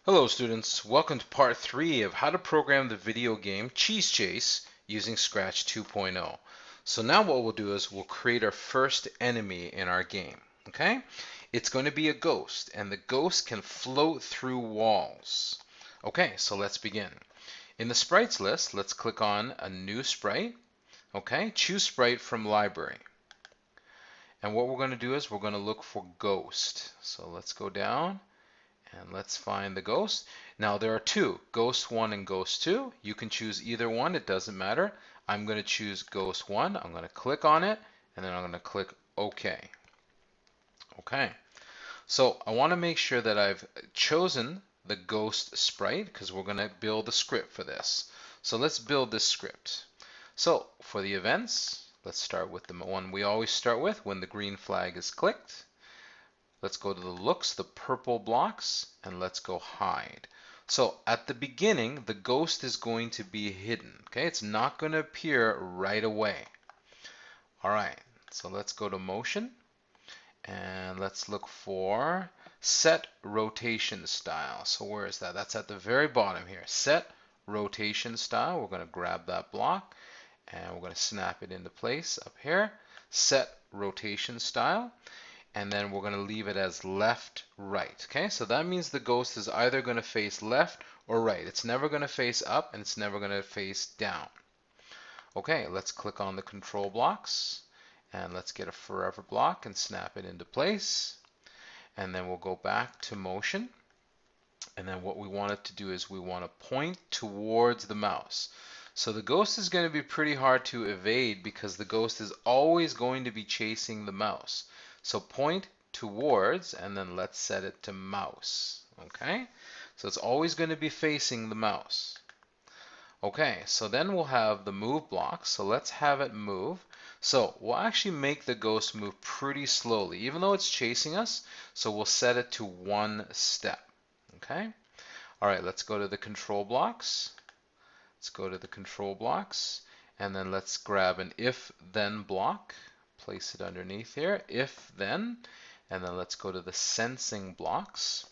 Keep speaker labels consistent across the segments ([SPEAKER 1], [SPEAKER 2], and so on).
[SPEAKER 1] Hello students, welcome to part 3 of how to program the video game Cheese Chase using Scratch 2.0. So now what we'll do is we'll create our first enemy in our game, okay? It's going to be a ghost, and the ghost can float through walls. Okay, so let's begin. In the sprites list, let's click on a new sprite, okay? Choose sprite from library. And what we're going to do is we're going to look for ghost. So let's go down and let's find the ghost. Now there are two, Ghost 1 and Ghost 2. You can choose either one, it doesn't matter. I'm going to choose Ghost 1. I'm going to click on it, and then I'm going to click OK. Okay, so I want to make sure that I've chosen the ghost sprite because we're going to build a script for this. So let's build this script. So for the events, let's start with the one we always start with when the green flag is clicked. Let's go to the looks, the purple blocks, and let's go hide. So at the beginning, the ghost is going to be hidden. Okay, it's not going to appear right away. All right, so let's go to motion and let's look for set rotation style. So where is that? That's at the very bottom here. Set rotation style. We're going to grab that block and we're going to snap it into place up here. Set rotation style. And then we're going to leave it as left, right. Okay, so that means the ghost is either going to face left or right. It's never going to face up and it's never going to face down. Okay, let's click on the control blocks and let's get a forever block and snap it into place. And then we'll go back to motion. And then what we want it to do is we want to point towards the mouse. So the ghost is going to be pretty hard to evade because the ghost is always going to be chasing the mouse. So point towards, and then let's set it to mouse. Okay, so it's always going to be facing the mouse. Okay, so then we'll have the move block. So let's have it move. So we'll actually make the ghost move pretty slowly, even though it's chasing us. So we'll set it to 1 step. Okay, all right, let's go to the control blocks. Let's go to the control blocks, and then let's grab an if-then block. Place it underneath here, if then, and then let's go to the sensing blocks.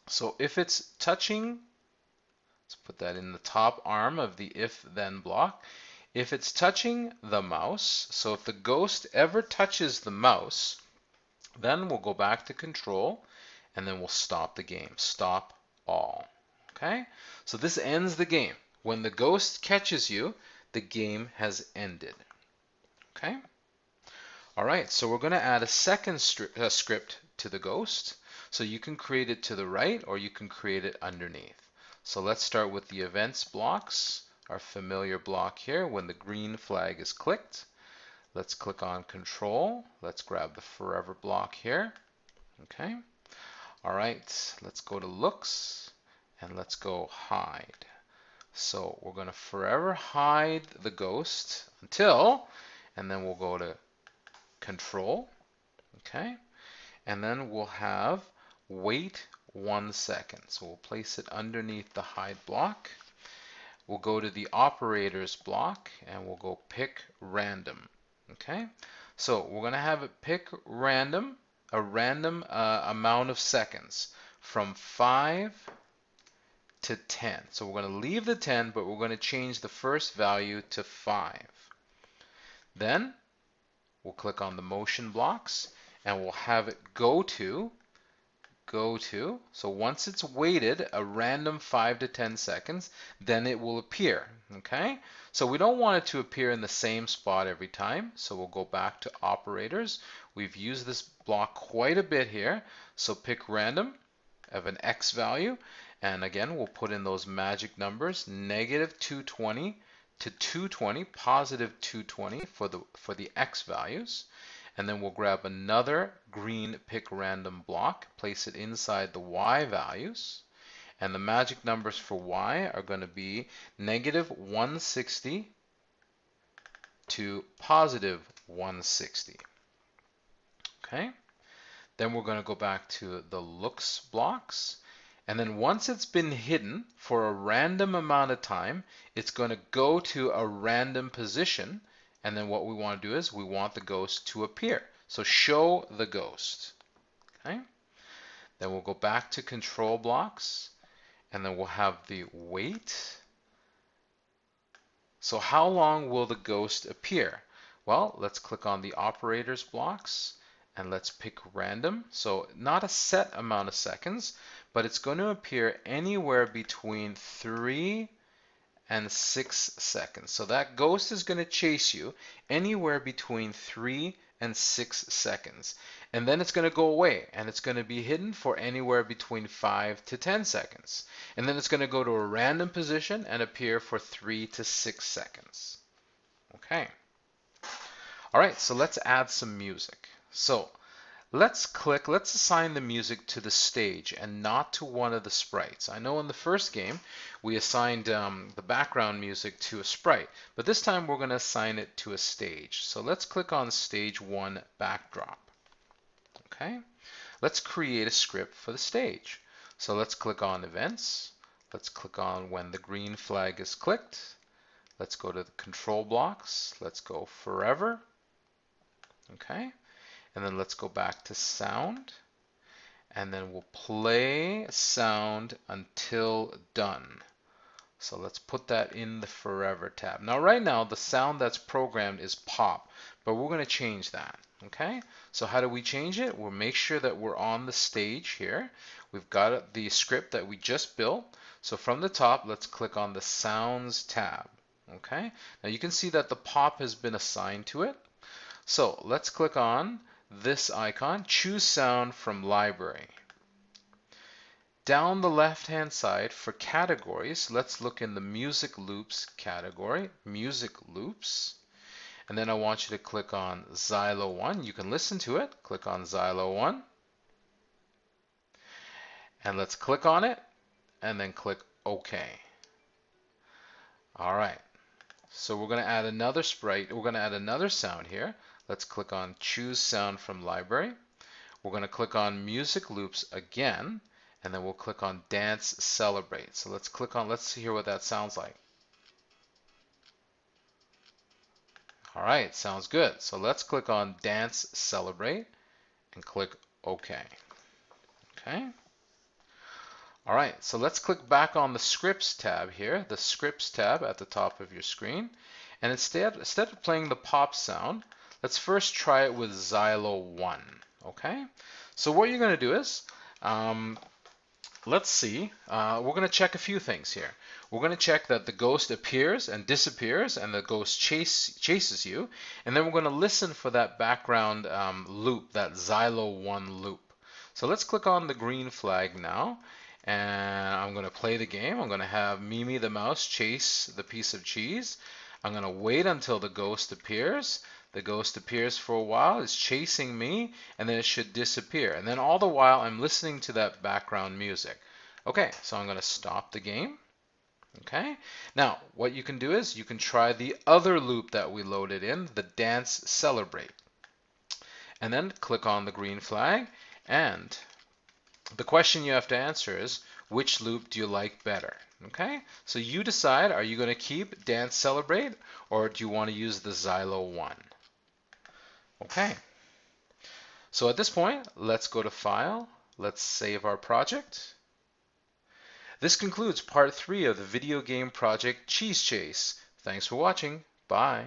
[SPEAKER 1] So if it's touching, let's put that in the top arm of the if then block. If it's touching the mouse, so if the ghost ever touches the mouse, then we'll go back to control and then we'll stop the game. Stop all. Okay? So this ends the game. When the ghost catches you, the game has ended. Okay? All right, so we're going to add a second script to the ghost. So you can create it to the right or you can create it underneath. So let's start with the events blocks, our familiar block here when the green flag is clicked. Let's click on control. Let's grab the forever block here. Okay. All right, let's go to looks and let's go hide. So we're going to forever hide the ghost until, and then we'll go to control, okay, and then we'll have wait 1 second. So we'll place it underneath the hide block. We'll go to the operators block and we'll go pick random. Okay, so we're going to have it pick random, a random amount of seconds from 5 to 10. So we're going to leave the 10, but we're going to change the first value to 5. Then we'll click on the motion blocks and we'll have it go to. So once it's waited a random 5 to 10 seconds, then it will appear. Okay, so we don't want it to appear in the same spot every time. So we'll go back to operators. We've used this block quite a bit here. So pick random of an X value. And again, we'll put in those magic numbers, negative 220 to 220, positive 220 for the X values. And then we'll grab another green pick random block, place it inside the Y values. And the magic numbers for Y are going to be negative 160 to positive 160. Okay. Then we're going to go back to the looks blocks. And then once it's been hidden for a random amount of time, it's going to go to a random position. And then what we want to do is we want the ghost to appear. So show the ghost. Okay. Then we'll go back to control blocks and then we'll have the wait. So how long will the ghost appear? Well, let's click on the operators blocks and let's pick random. So not a set amount of seconds, but it's going to appear anywhere between 3 and 6 seconds. So that ghost is going to chase you anywhere between 3 and 6 seconds. And then it's going to go away and it's going to be hidden for anywhere between 5 to 10 seconds. And then it's going to go to a random position and appear for 3 to 6 seconds. Okay. All right, so let's add some music. So let's assign the music to the stage and not to one of the sprites. I know in the first game we assigned the background music to a sprite, but this time we're going to assign it to a stage. So let's click on stage 1 backdrop. Okay, let's create a script for the stage. So let's click on events. Let's click on when the green flag is clicked. Let's go to the control blocks. Let's go forever. Okay. And then let's go back to sound, and then we'll play sound until done. So let's put that in the forever tab. Now right now the sound that's programmed is pop, but we're going to change that. Okay, so how do we change it? We'll make sure that we're on the stage here. We've got the script that we just built. So from the top, let's click on the sounds tab. Okay, now you can see that the pop has been assigned to it. So let's click on this icon, choose sound from library. Down the left hand side for categories, let's look in the music loops category, music loops. And then I want you to click on Xylo 1. You can listen to it. Click on Xylo 1. And let's click on it and then click OK. All right. So we're going to add another sprite. We're going to add another sound here. Let's click on Choose Sound from Library. We're going to click on Music Loops again, and then we'll click on Dance Celebrate. So let's click on, let's hear what that sounds like. All right, sounds good. So let's click on Dance Celebrate and click OK. Okay. All right, so let's click back on the Scripts tab here, the Scripts tab at the top of your screen. And instead of playing the pop sound, let's first try it with Xylo 1. Okay, so what you're going to do is, let's see, we're going to check a few things here. We're going to check that the ghost appears and disappears and the ghost chases you. And then we're going to listen for that background loop, that Xylo 1 loop. So let's click on the green flag now. And I'm going to play the game. I'm going to have Mimi the mouse chase the piece of cheese. I'm going to wait until the ghost appears. The ghost appears for a while, it's chasing me, and then it should disappear. And then all the while I'm listening to that background music. Okay, so I'm going to stop the game. Okay, now what you can do is you can try the other loop that we loaded in, the Dance Celebrate. And then click on the green flag, and the question you have to answer is, which loop do you like better? Okay, so you decide, are you going to keep Dance Celebrate or do you want to use the Xylo 1? Okay, so at this point, let's go to File, let's save our project. This concludes part 3 of the video game project Cheese Chase. Thanks for watching. Bye.